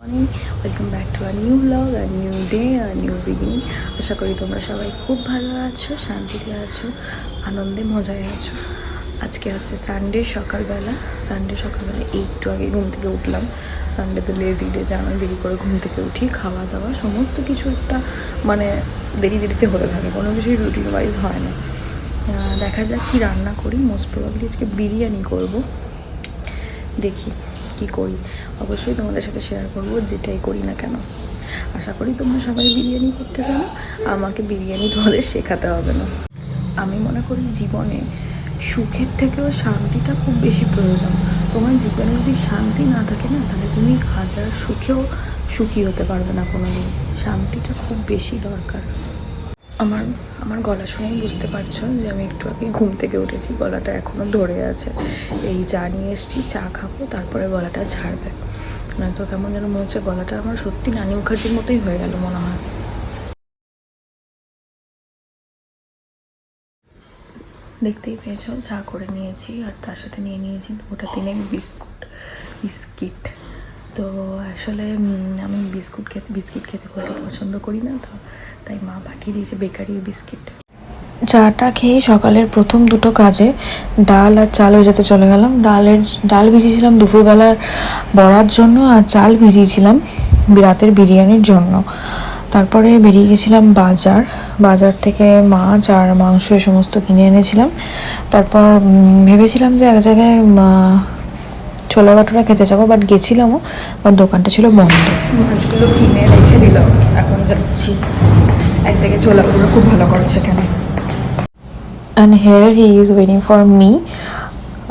Morning, welcome back to our new blog our new day our new beginning. আশা করি তোমরা সবাই খুব ভালো আছো, শান্তিতে আছো, আনন্দে মজায় আছো। আজকে হচ্ছে সানডে সকালবেলা একটু আগে ঘুম থেকে উঠলাম। সানডে তো লেজি ডে, জানো, দেরি করে ঘুম থেকে উঠি, খাওয়া দাওয়া সমস্ত কিছু একটা মানে দেরিতে হতে থাকে, কোনো কিছুই রুটিন ওয়াইজ হয় না। দেখা যাক কী রান্না করি। মোস্ট প্রবাবলি আজকে বিরিয়ানি করব, দেখি কি করি। অবশ্যই তোমাদের সাথে শেয়ার করব, যেটাই করি না কেন। আশা করি তোমরা সবাই বিরিয়ানি করতে জানো, আমাকে বিরিয়ানি তোমাদের শেখাতে হবে না। আমি মনে করি জীবনে সুখের থেকেও শান্তিটা খুব বেশি প্রয়োজন। তোমার জীবনে যদি শান্তি না থাকে না, তাহলে তুমি হাজার সুখেও সুখী হতে পারবে না কোনো দিন। শান্তিটা খুব বেশি দরকার। আমার গলা শুনেই বুঝতে পারছো যে আমি একটু আগে ঘুম থেকে উঠেছি, গলাটা এখনও ধরে আছে। এই চা নিয়ে এসেছি, চা খাবো, তারপরে গলাটা ছাড়বে। নয়তো কেমন যেন মনে হচ্ছে গলাটা আমার সত্যি নানি মুখার্জির মতোই হয়ে গেল মনে হয়। দেখতেই পেয়েছো, চা করে নিয়েছি আর তার সাথে নিয়ে নিয়েছি 2-3 বিস্কিট। তো আসলে আমি বিস্কিট খেতে খুব একটা পছন্দ করি না, তো তাই মা পাঠিয়ে দিয়েছে বেকারির বিস্কিট। চাটা খেয়ে সকালের প্রথম দুটো কাজে ডাল আর চাল ভেজাতে চলে গেলাম। ডাল ভিজিয়েছিলাম দুপুরবেলার বড়ার জন্য, আর চাল ভিজিয়েছিলাম রাতের বিরিয়ানির জন্য। তারপরে বেরিয়ে গেছিলাম বাজার থেকে মাছ আর মাংস এ সমস্ত কিনে এনেছিলাম। তারপর ভেবেছিলাম যে এক জায়গায় ছোলা ভাটুরা খেতে যাবো, বাট গেছিলামও, বাট দোকানটা ছিল বন্ধ। মাছগুলো কিনে রেখে দিলাম, এখন যাচ্ছি এক জায়গায়। ছোলা ভাটুরা খুব ভালো করে সেখানে। And hair he is waiting for me.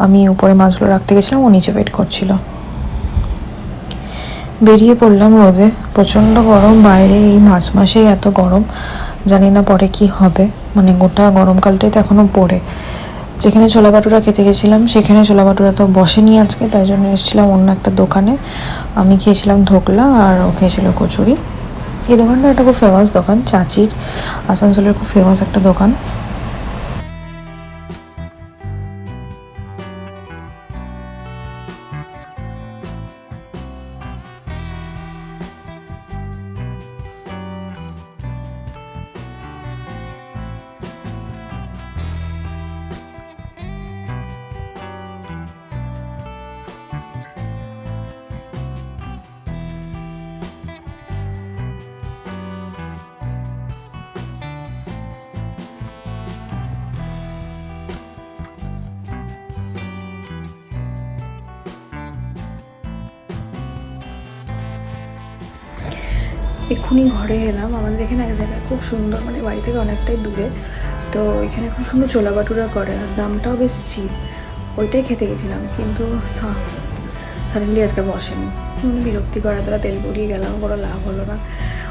আমি উপরে মাছগুলো রাখতে গেছিলাম, ও নিচে ওয়েট করছিল। বেরিয়ে পড়লাম রোদে, প্রচণ্ড গরম বাইরে। এই মার্চ মাসে এত গরম, জানি না পরে কি হবে। মানে গোটা গরমকালটাই তো এখনও পড়ে। যেখানে ছোলা ভাটুরা খেতে গেছিলাম সেখানে ছোলা ভাটুরা তো বসেনি আজকে, তাই জন্য এসেছিলাম অন্য একটা দোকানে। আমি খেয়েছিলাম ধোকলা আর ও খেয়েছিল কচুরি। এই দোকানটা একটা খুব ফেমাস দোকান, চাচির, আসানসোলের খুব ফেমাস একটা দোকান। এক্ষুনি ঘরে এলাম। আমাদের এখানে এক জায়গায় খুব সুন্দর, মানে বাড়ি থেকে অনেকটাই দূরে, তো এখানে খুব সুন্দর ছোলা ভাটুরা করে, আর দামটাও বেশ চিপ। ওইটাই খেতে গেছিলাম, কিন্তু সাডেনলি আজকে বসেনি। বিরক্তি করা, তোরা তেল পড়িয়ে গেলাম, কোনো লাভ হলো না।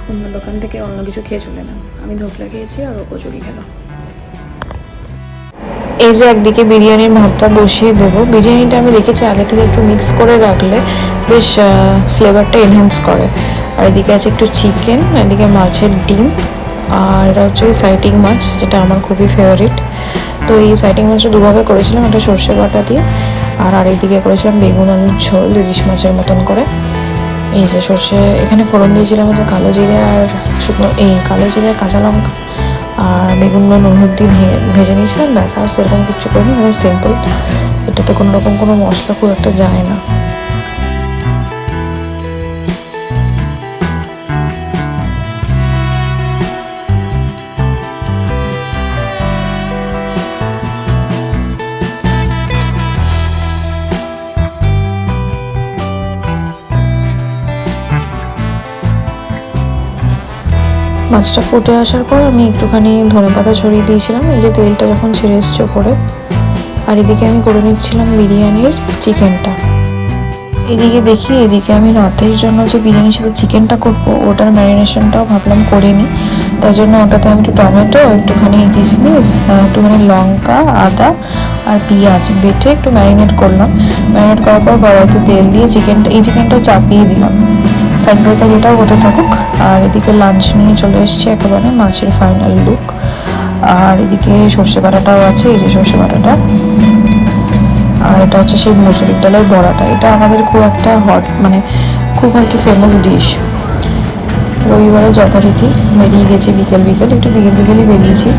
অন্য দোকান থেকে অন্য কিছু খেয়ে চলে এলাম। আমি ধোকলা খেয়েছি আর ও কচুরি খেলাম। এই যে একদিকে বিরিয়ানির ভাতটা বসিয়ে দেবো। বিরিয়ানিটা আমি দেখেছি আগে থেকে একটু মিক্স করে রাখলে বেশ ফ্লেভারটা এনহ্যান্স করে। আর এদিকে আছে একটু চিকেন, এদিকে মাছের ডিম, আর এটা হচ্ছে সাইটিং মাছ, যেটা আমার খুবই ফেভারিট। তো এই সাইটিং মাছটা দুভাবে করেছিলাম, একটা সর্ষে বাটা দিয়ে, আর আরেকদিকে করেছিলাম বেগুন আলুর ঝোল ইলিশ মাছের মতন করে। এই যে সর্ষে, এখানে ফোড়ন দিয়েছিলাম হচ্ছে কালো জিরে আর কালো জিরে আর কাঁচা লঙ্কা, আর বেগুনগুলো নুন দিয়ে ভেজে নিয়েছিলাম, ব্যাস। আর সেরকম কিছু করিনি, মানে সিম্পল। এটাতে কোনো রকম কোনো মশলা খুব একটা যায় না। মাছটা ফুটে আসার পর আমি একটুখানি ধনেপাতা ছড়িয়ে দিয়েছিলাম, এই যে তেলটা যখন ছেড়ে এসছে ওপরে। আর এদিকে আমি করে নিচ্ছিলাম বিরিয়ানির চিকেনটা। এদিকে আমি রাতের জন্য যে বিরিয়ানির সাথে চিকেনটা করবো, ওটার ম্যারিনেশনটাও ভাবলাম করে নিই। তাই জন্য ওটাতে আমি একটু টমেটো, একটুখানি কিশমিশ, একটুখানি লঙ্কা, আদা আর পেঁয়াজ বেটে একটু ম্যারিনেট করলাম। ম্যারিনেট করার পর কড়াইতে তেল দিয়ে চিকেনটাও চাপিয়ে দিলাম। সাইড বাই সাইড এটাও হতে থাকুক। আর এদিকে লাঞ্চ নিয়ে চলে এসেছি একেবারে, মাছের ফাইনাল লুক। আর এদিকে সর্ষে বাটাটাও আছে, এই যে সর্ষে বাটাটা। আর এটা হচ্ছে সেই মুসুরির ডালের বড়াটা। এটা আমাদের খুব একটা মানে খুব আর কি ফেমাস ডিশ। রবিবারে যথারীতি বেরিয়ে গেছি বিকেল একটু বিকেলই বেরিয়েছি।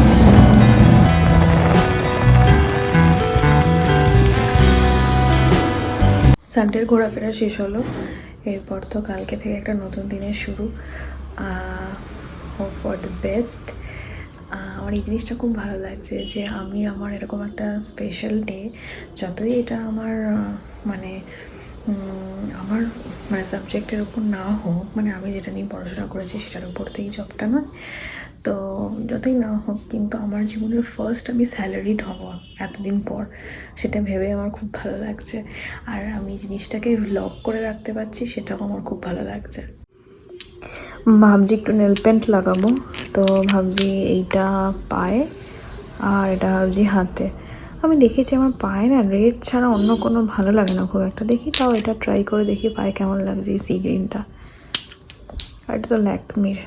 সানডের ঘোরাফেরা শেষ হলো, এরপর তো কালকে থেকে একটা নতুন দিনের শুরু। Hope for the best. আমার এই জিনিসটা খুব ভালো লাগছে যে আমি আমার এরকম একটা স্পেশাল ডে, যতই এটা আমার আমার সাবজেক্টের উপর না হোক, আমি যেটা নিয়ে পড়াশোনা করেছি সেটার উপর তো এই জবটা নয়, তো যতই না হোক কিন্তু আমার জীবনের ফার্স্ট আমি স্যালারিড হব এতদিন পর, সেটা ভেবে আমার খুব ভালো লাগছে। আর আমি জিনিসটাকে ভ্লগ করে রাখতে পারছি, সেটাও আমার খুব ভালো লাগছে। ভাবছি একটু নেল পেন্ট লাগাবো, তো ভাবছি এইটা পায়ে আর এটা ভাবছি হাতে। আমি দেখেছি আমার পায়ে না রেড ছাড়া অন্য কোনো ভালো লাগে না খুব একটা, দেখি তাও এটা ট্রাই করে দেখি পায়ে কেমন লাগছে এই সি গ্রিনটা। আর এটা তো ল্যাকমির।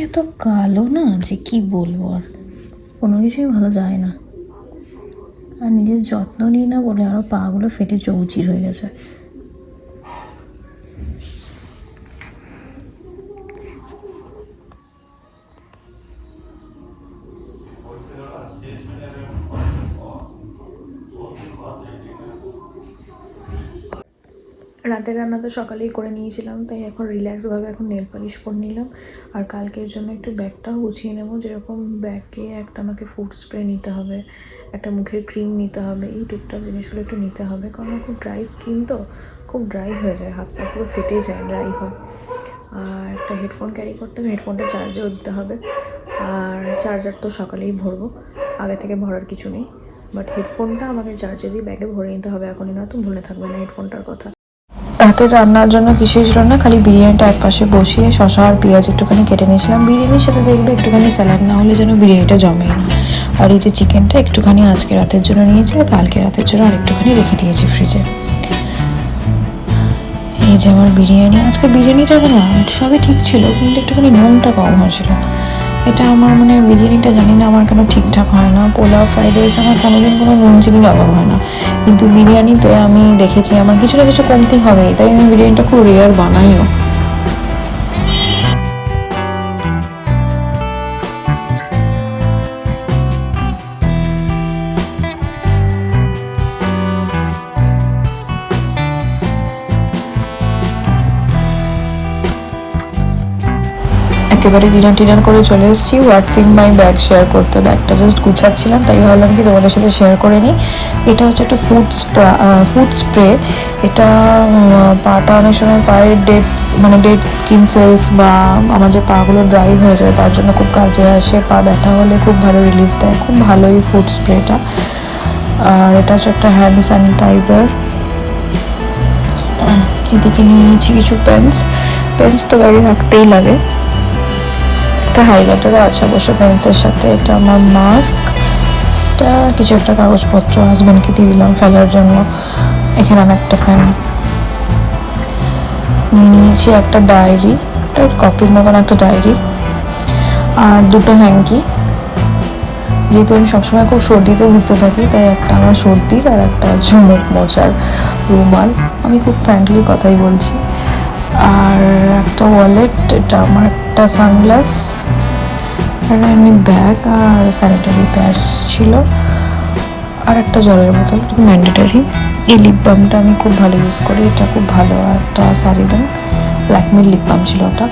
এত কালো না যে কি বলবো, আর কোনো কিছুই ভালো যায় না। আর নিজের যত্ন নিই না বলে আরও পাগুলো ফেটে চৌচির হয়ে গেছে। রাতের রান্না তো সকালেই করে নিয়েছিলাম, তাই এখন রিল্যাক্সভাবে এখন নেল পালিশ করে নিলাম। আর কালকের জন্য একটু ব্যাগটাও গুছিয়ে নেবো, যেরকম ব্যাগে একটা আমাকে ফুড স্প্রে নিতে হবে, একটা মুখের ক্রিম নিতে হবে, এই টুকটাক জিনিসগুলো একটু নিতে হবে, কারণ খুব ড্রাই স্কিন তো, খুব ড্রাই হয়ে যায়, হাত পা পুরো ফেটে যায়, ড্রাই হয়। আর একটা হেডফোন ক্যারি করতে হবে, হেডফোনটা চার্জেও দিতে হবে। আর চার্জার তো সকালেই ভরবো, আগে থেকে ভরার কিছু নেই, বাট হেডফোনটা আমাকে চার্জে দিয়ে ব্যাগে ভরে নিতে হবে এখনই, না তো ভুলে থাকবে না হেডফোনটার কথা। রাতের রান্নার জন্য কিছুই ছিল না, খালি বিরিয়ানিটা এক পাশে বসিয়ে শসা আর পেঁয়াজ একটুখানি কেটে নিয়েছিলাম। বিরিয়ানির সাথে দেখবে একটুখানি স্যালাড না হলে যেন বিরিয়ানিটা জমেই না। আর এই যে চিকেনটা একটুখানি আজকে রাতের জন্য নিয়েছি, আর কালকে রাতের জন্য আর একটুখানি রেখে দিয়েছি ফ্রিজে। এই যে আমার বিরিয়ানি, আজকে বিরিয়ানিটা না সবই ঠিক ছিল, কিন্তু একটুখানি নুনটা কম হয়েছিল। এটা আমার বিরিয়ানিটা জানি না আমার কেন ঠিকঠাক হয় না। পোলাও, ফ্রাইড রাইস আমার কোনোদিন কোনো নুন চিনির অভাব হয় না, কিন্তু বিরিয়ানিতে আমি দেখেছি আমার কিছু না কিছু কমতি হবেই, তাই আমি বিরিয়ানিটা খুব রেয়ার বানাইও। একেবারে ডিনার করে চলে এসেছি। হোয়াটস ইন মাই ব্যাগ শেয়ার করতে, ব্যাগটা জাস্ট গুছাচ্ছিলাম, তাই ভাবলাম কি তোমাদের সাথে শেয়ার করে নিই। এটা হচ্ছে একটা ফুড স্প্রে। এটা পাটা অনেক সময় পায়ের ডেড স্কিন সেলস বা আমার যে পাগুলো ড্রাই হয়ে যায় তার জন্য খুব কাজে আসে, পা ব্যথা হলে খুব ভালো রিলিফ দেয়, খুব ভালো এই ফুড স্প্রেটা। আর এটা হচ্ছে একটা হ্যান্ড স্যানিটাইজার। এদিকে নিয়ে নিয়েছি কিছু পেন্স তো ব্যাগে রাখতেই লাগে। একটা হাইলাইটারও আছে অবশ্য পেন্সের সাথে। এটা আমার মাস্ক, এটা কিছু একটা কাগজপত্র হাজব্যান্ডকে দিয়ে দিলাম ফেলার জন্য। এখানে আমি একটা পেন নিয়ে নিয়েছি, একটা ডায়েরি, একটা কপির মতন একটা ডায়েরি, আর দুটো হ্যাঙ্কি। যেহেতু আমি সবসময় খুব সর্দিতে ঘুরতে থাকি, তাই একটা আমার সর্দির আর একটা হচ্ছে মুখ মোছার রুমাল। আমি খুব ফ্র্যাঙ্কলি কথাই বলছি। আর একটা ওয়ালেট, এটা আমার একটা সানগ্লাস, আর এমনি ব্যাগ আর স্যানিটারি প্যাডস ছিল, আর একটা জলের বোতল, এটা ম্যান্ডেটারি। এই লিপ বামটা আমি খুব ভালো ইউজ করি, এটা খুব ভালো। একটা সারিডান ল্যাকমির লিপ বাম ছিল ওটা।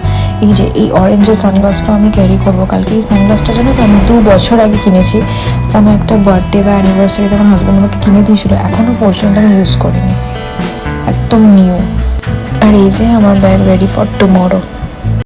এই যে এই অরেঞ্জের সানগ্লাসটা আমি ক্যারি করবো কালকে। এই সানগ্লাসটা জানো তো আমি 2 বছর আগে কিনেছি, কোনো একটা বার্থডে বা অ্যানিভার্সারিতে আমার হাজব্যান্ড আমাকে কিনে দিয়েছিল, এখনও পর্যন্ত আমি ইউজ করিনি, একদম নিউ। আর এই যে আমার ব্যাগ রেডি ফর টুমরো।